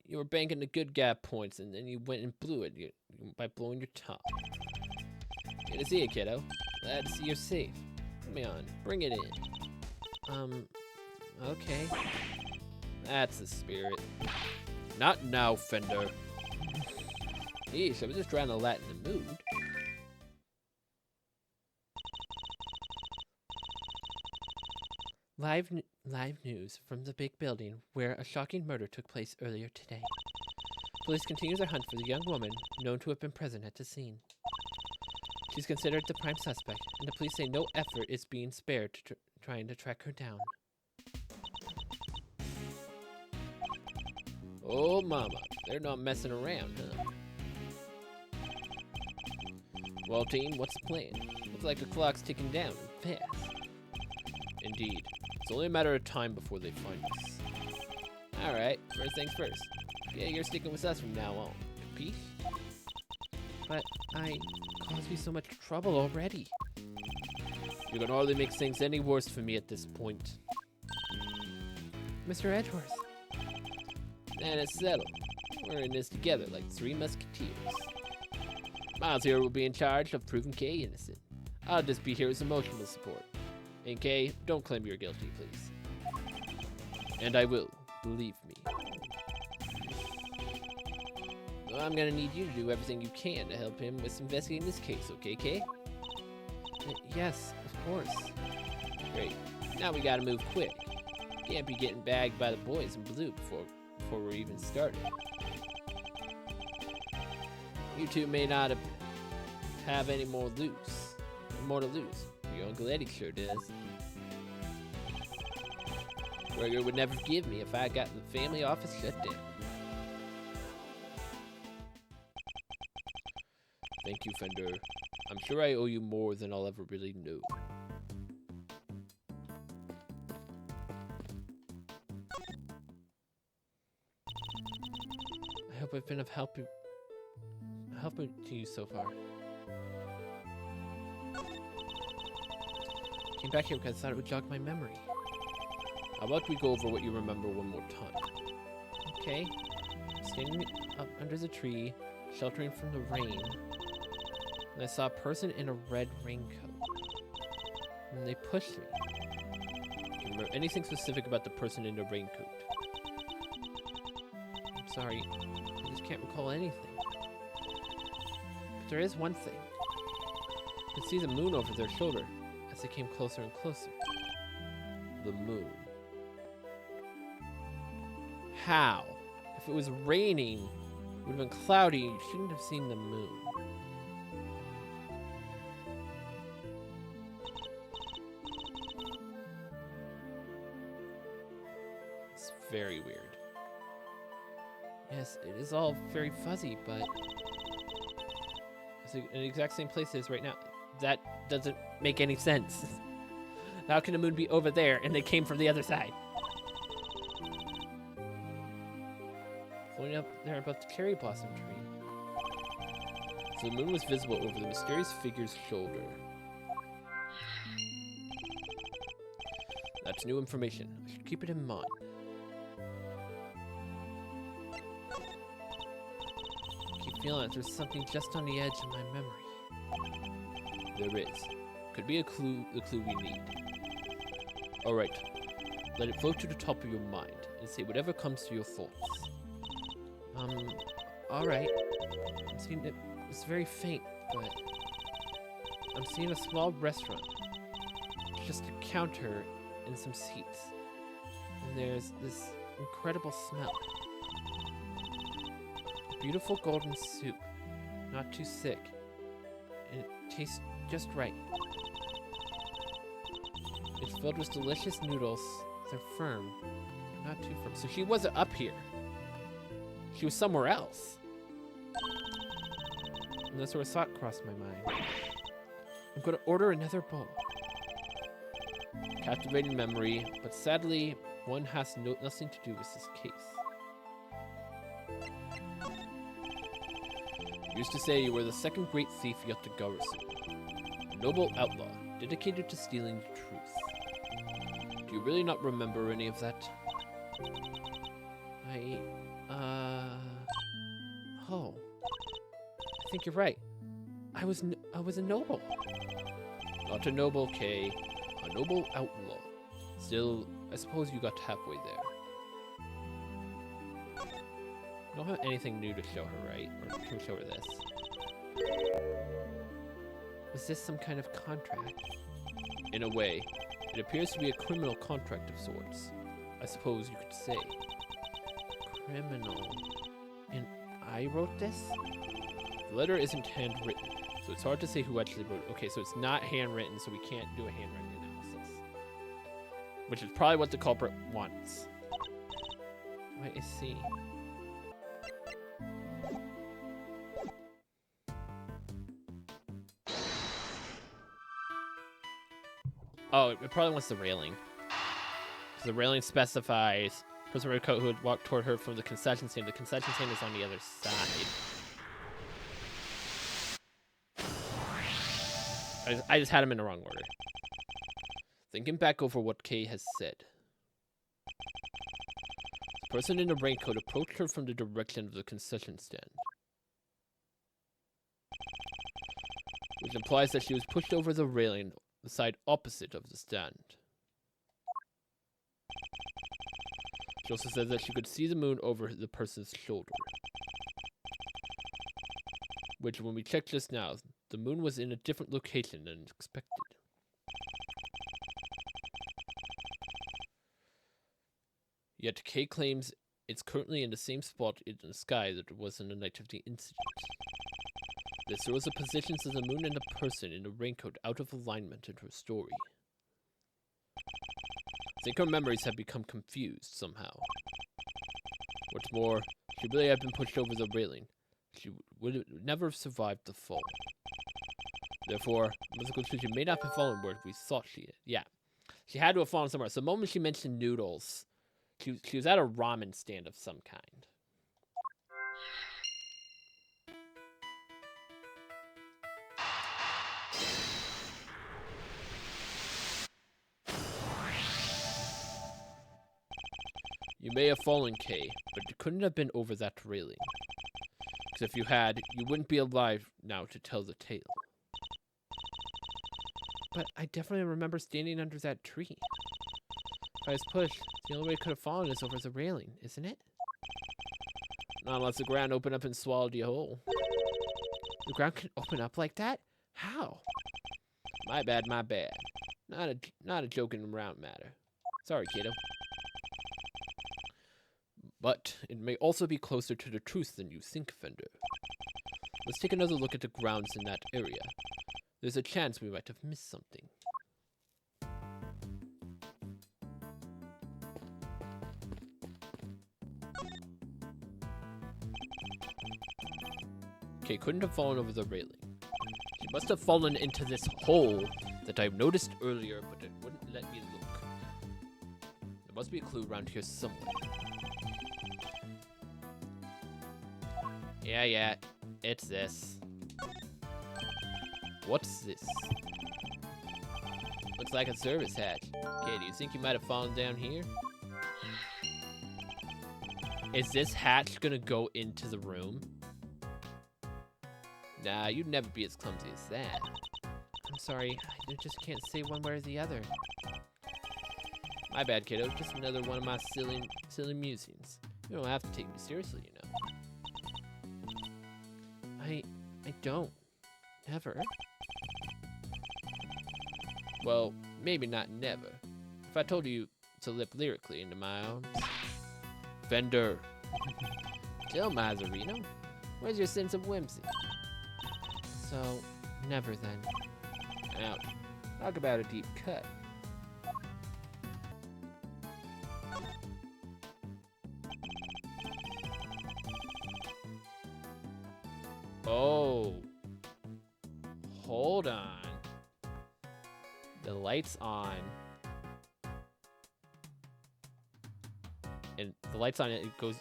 You were banking the good gap points, and then you went and blew it by blowing your top. Good to see you, kiddo. Glad to see you're safe. Come on, bring it in. Okay. That's the spirit. Not now, Fender. Yeesh, I was just trying to lighten the mood. Live news from the big building where a shocking murder took place earlier today. Police continues their hunt for the young woman known to have been present at the scene. She's considered the prime suspect, and the police say no effort is being spared to trying to track her down. Oh, mama, they're not messing around, huh? Well, team, what's the plan? Looks like the clock's ticking down and fast. Indeed. It's only a matter of time before they find us. Alright, first things first. Yeah, you're sticking with us from now on. Capiche? But I caused you so much trouble already. You can hardly make things any worse for me at this point. Mr. Edgeworth. And it's settled. We're in this together like three musketeers. Miles here will be in charge of proving Kay innocent. I'll just be here as emotional support. And Kay, don't claim you're guilty, please. And I will, believe me. Well, I'm gonna need you to do everything you can to help him with investigating this case, okay, Kay? Yes, of course. Great. Now we gotta move quick. Can't be getting bagged by the boys in blue before we're even started. You two may not have any more to lose. Your Uncle Eddie sure does. Gregor would never forgive me if I got the family office shut down. Thank you, Fender. I'm sure I owe you more than I'll ever really know. I hope I've been of help to you so far. Came back here because I thought it would jog my memory. How about we go over what you remember one more time? Okay. Standing up under the tree, sheltering from the rain, and I saw a person in a red raincoat. And they pushed me. Do you remember anything specific about the person in the raincoat? I'm sorry, I just can't recall anything. But there is one thing. I could see the moon over their shoulder as they came closer and closer. The moon. How? If it was raining, it would have been cloudy, you shouldn't have seen the moon. It's very weird. Yes, it is all very fuzzy, but it's in the exact same place as right now. That doesn't make any sense. How can the moon be over there and they came from the other side? Floating up there above the cherry blossom tree. So the moon was visible over the mysterious figure's shoulder. That's new information. I should keep it in mind. I keep feeling like there's something just on the edge of my memory. There is. Could be a clue, the clue we need. Alright. Let it float to the top of your mind and say whatever comes to your thoughts. Alright. I'm seeing it. It's very faint, but I'm seeing a small restaurant. Just a counter and some seats. And there's this incredible smell. Beautiful golden soup. Not too sick. And it tastes just right. It's filled with delicious noodles. They're firm, but not too firm. So she wasn't up here. She was somewhere else. And that's where a thought crossed my mind. I'm going to order another bowl. Captivating memory, but sadly, one has nothing to do with this case. Used to say you were the second great thief yet to Garasu. A noble outlaw, dedicated to stealing the truth. Do you really not remember any of that? Oh. I think you're right. I was a noble. Not a noble, Kay. A noble outlaw. Still, I suppose you got halfway there. I don't have anything new to show her, right? Or can we show her this? Was this some kind of contract? In a way, it appears to be a criminal contract of sorts. I suppose you could say. Criminal. And I wrote this? The letter isn't handwritten, so it's hard to say who actually wrote it. Okay, so it's not handwritten, so we can't do a handwriting analysis. Which is probably what the culprit wants. I see. Oh, it probably wants the railing. Because the railing specifies person wearing a coat who would walk toward her from the concession stand. The concession stand is on the other side. I just had him in the wrong order. Thinking back over what Kay has said. The person in the raincoat approached her from the direction of the concession stand. Which implies that she was pushed over the railing, the side opposite of the stand. She also said that she could see the moon over the person's shoulder. Which, when we checked just now, the moon was in a different location than expected. Yet Kay claims it's currently in the same spot in the sky that it was on the night of the incident. This throws the positions of the moon and the person in the raincoat out of alignment in her story. I think her memories have become confused somehow. What's more, she really had been pushed over the railing. She would never have survived the fall. Therefore, musical she may not have fallen where we thought she did. Yeah, she had to have fallen somewhere. So the moment she mentioned noodles, she was at a ramen stand of some kind. You may have fallen, Kay, but you couldn't have been over that railing. Because if you had, you wouldn't be alive now to tell the tale. But I definitely remember standing under that tree. If I was pushed, the only way I could have fallen is over the railing, isn't it? Not unless the ground opened up and swallowed you whole. The ground can open up like that? How? My bad, my bad. Not a joking around matter. Sorry, kiddo. But it may also be closer to the truth than you think, Fender. Let's take another look at the grounds in that area. There's a chance we might have missed something. Kay couldn't have fallen over the railing. She must have fallen into this hole that I've noticed earlier, but it wouldn't let me look. There must be a clue around here somewhere. Yeah, it's this. What's this? Looks like a service hatch. Okay, do you think you might have fallen down here? Is this hatch gonna go into the room? Nah, you'd never be as clumsy as that. I'm sorry, I just can't say one way or the other. My bad, kiddo. Just another one of my silly musings. You don't have to take me seriously, you know. I don't. Never. Well, maybe not never. If I told you to lip lyrically into my arms. Fender. Tell Mazzarino, where's your sense of whimsy? So, never then. Ouch. Talk about a deep cut. Oh. Hold on. The light's on. And the light's on, it goes...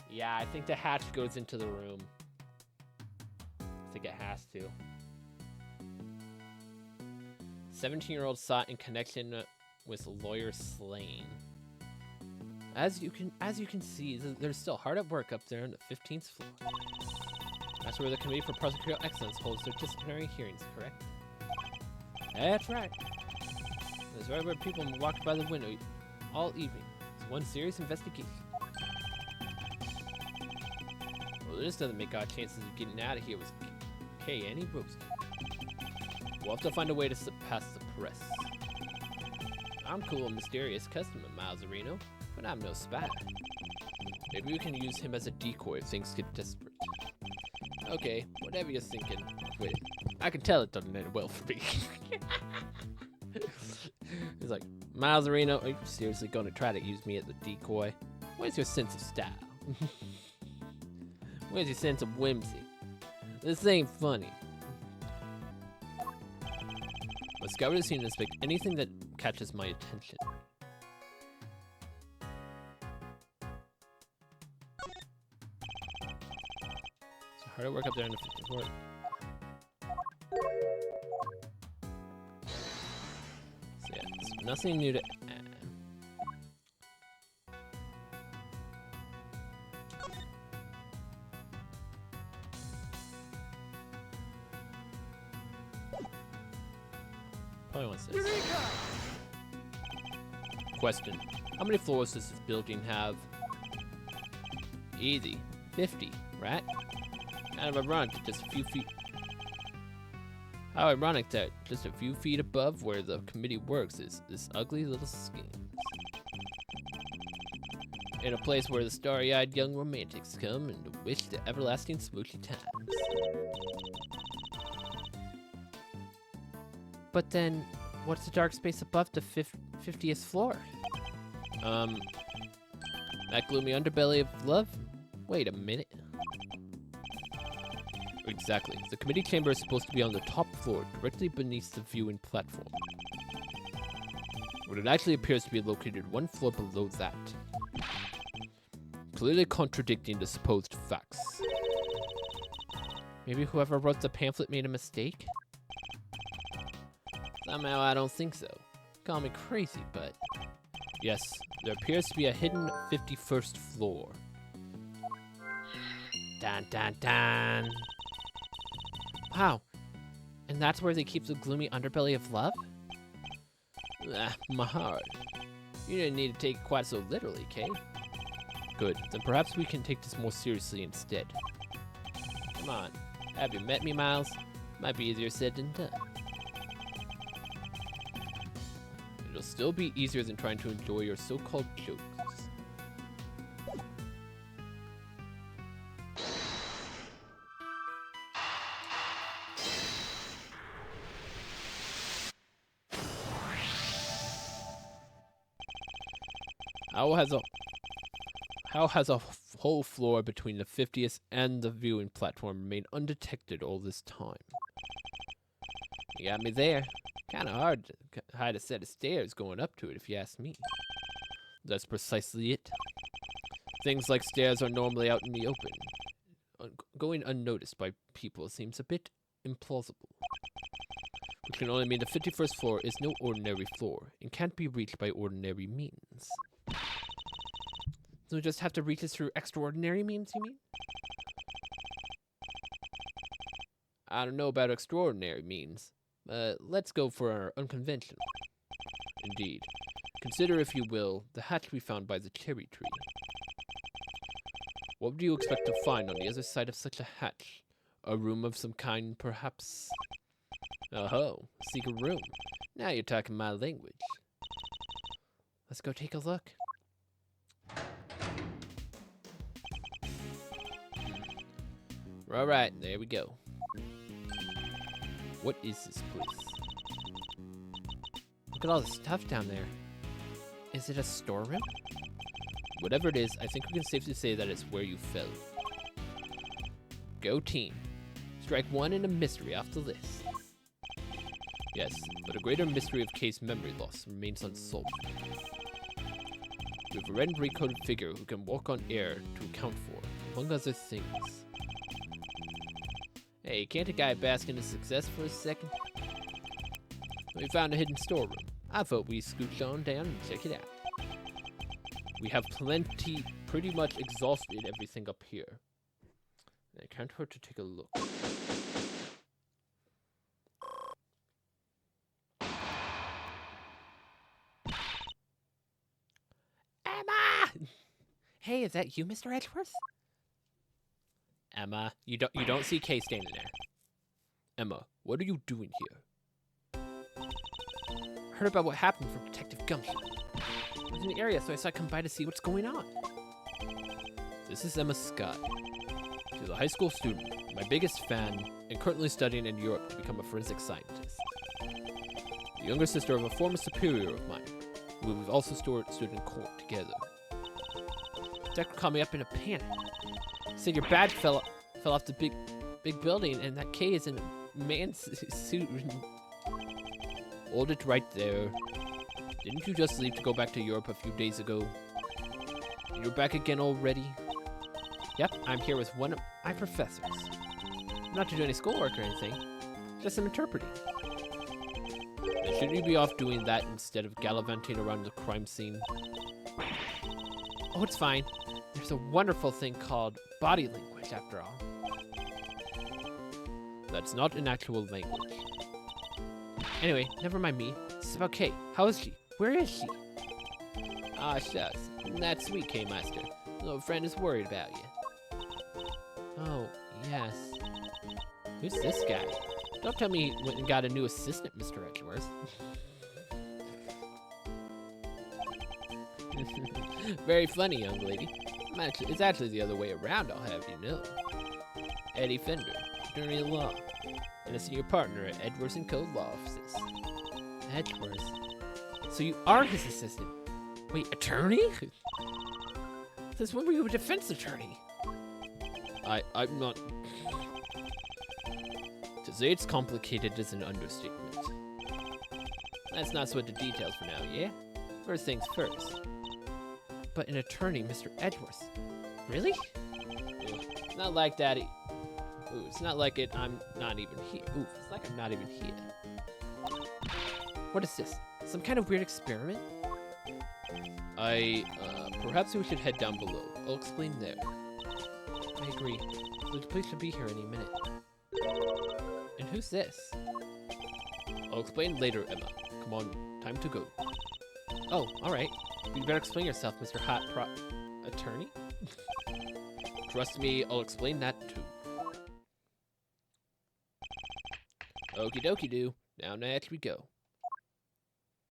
Yeah, I think the hatch goes into the room. I think it has to. 17-year-old sought in connection with lawyer slain. As you can see, they're still hard at work up there on the 15th floor. That's where the Committee for Prosecutorial Excellence holds their disciplinary hearings, correct? That's right. That's right where people walked by the window all evening. It's one serious investigation. Well, this doesn't make our chances of getting out of here with Kay any Broski. We'll have to find a way to surpass the press. I'm cool and mysterious customer, Mazzarino, but I'm no spy. Maybe we can use him as a decoy if things get desperate. Okay, whatever you're thinking, quit it. I can tell it doesn't end well for me. He's like, Mazzarino, are you seriously going to try to use me as a decoy? Where's your sense of style? Where's your sense of whimsy? This ain't funny. Let's scour the scene and inspect anything that catches my attention. So hard at work up there in the 54th. So yeah, it's nothing new to add. Probably wants this. Question. How many floors does this building have? Easy. 50, right? Kind of ironic that just a few feet... How ironic that just a few feet above where the committee works is this ugly little scheme. In a place where the starry-eyed young romantics come and wish the everlasting smoochy times. But then, what's the dark space above the 50th floor? That gloomy underbelly of love? Wait a minute. Exactly. The committee chamber is supposed to be on the top floor, directly beneath the viewing platform. But it actually appears to be located one floor below that. Clearly contradicting the supposed facts. Maybe whoever wrote the pamphlet made a mistake? Somehow I don't think so. Call me crazy, but... Yes, there appears to be a hidden 51st floor. Dun dun dun! Wow, and that's where they keep the gloomy underbelly of love? Ah, my heart. You didn't need to take it quite so literally, Kay. Good, then perhaps we can take this more seriously instead. Come on, have you met me, Miles? Might be easier said than done. It'll still be easier than trying to enjoy your so-called jokes. How has a whole floor between the 50th and the viewing platform remained undetected all this time. You got me there. Kind of hard to hide a set of stairs going up to it, if you ask me. That's precisely it. Things like stairs are normally out in the open. Going unnoticed by people seems a bit implausible. Which can only mean the 51st floor is no ordinary floor and can't be reached by ordinary means. So we just have to reach it through extraordinary means, you mean? I don't know about extraordinary means. Let's go for our unconventional. Indeed. Consider, if you will, the hatch we found by the cherry tree. What would you expect to find on the other side of such a hatch? A room of some kind, perhaps? Oh, secret room. Now you're talking my language. Let's go take a look. Alright, there we go. What is this place? Look at all the stuff down there. Is it a storeroom? Whatever it is, I think we can safely say that it's where you fell. Go team. Strike one in a mystery off the list. Yes, but a greater mystery of case memory loss remains unsolved. We have a red and recoded figure who can walk on air to account for, among other things. Hey, can't a guy bask in his success for a second? We found a hidden storeroom. I thought we scooch on down and check it out. We have pretty much exhausted everything up here. It can't hurt to take a look. Emma! Hey, is that you, Mr. Edgeworth? Emma, you don't see Kay standing there. Emma, what are you doing here? Heard about what happened from Detective Gumption. I was in the area, so I thought I'd come by to see what's going on. This is Emma Scott. She's a high school student, my biggest fan, and currently studying in Europe to become a forensic scientist. The younger sister of a former superior of mine, who we've also stood in court together. Detective called me up in a panic. Said your badge fell off the big building, and that Kay is in a man's suit. Hold it right there. Didn't you just leave to go back to Europe a few days ago? You're back again already? Yep, I'm here with one of my professors. Not to do any schoolwork or anything, just some interpreting. Then shouldn't you be off doing that instead of gallivanting around the crime scene? Oh, it's fine. There's a wonderful thing called body language, after all. That's not an actual language. Anyway, never mind me. This is about Kay. How is she? Where is she? Ah, shucks. That sweet K-Master. Little friend is worried about you. Oh, yes. Who's this guy? Don't tell me he went and got a new assistant, Mr. Edgeworth. Very funny, young lady. It's actually the other way around, I'll have you know. Eddie Fender, attorney at law, and a senior partner at Edgeworth & Co. Law Offices. Edgeworth? So you are his assistant? Wait, attorney? Since when were you a defense attorney? I'm not... To say it's complicated is an understatement. Let's not sweat the details for now, yeah? First things first. But an attorney, Mr. Edgeworth. Really? It's not like that. Ooh, it's not like I'm not even here. Ooh, it's like I'm not even here. What is this? Some kind of weird experiment? Perhaps we should head down below. I'll explain there. I agree. The police should be here any minute. And who's this? I'll explain later, Emma. Come on, time to go. Oh, alright. You better explain yourself, Mr. Hot Attorney. Trust me, I'll explain that too. Okie dokie do. Down the hatch we go.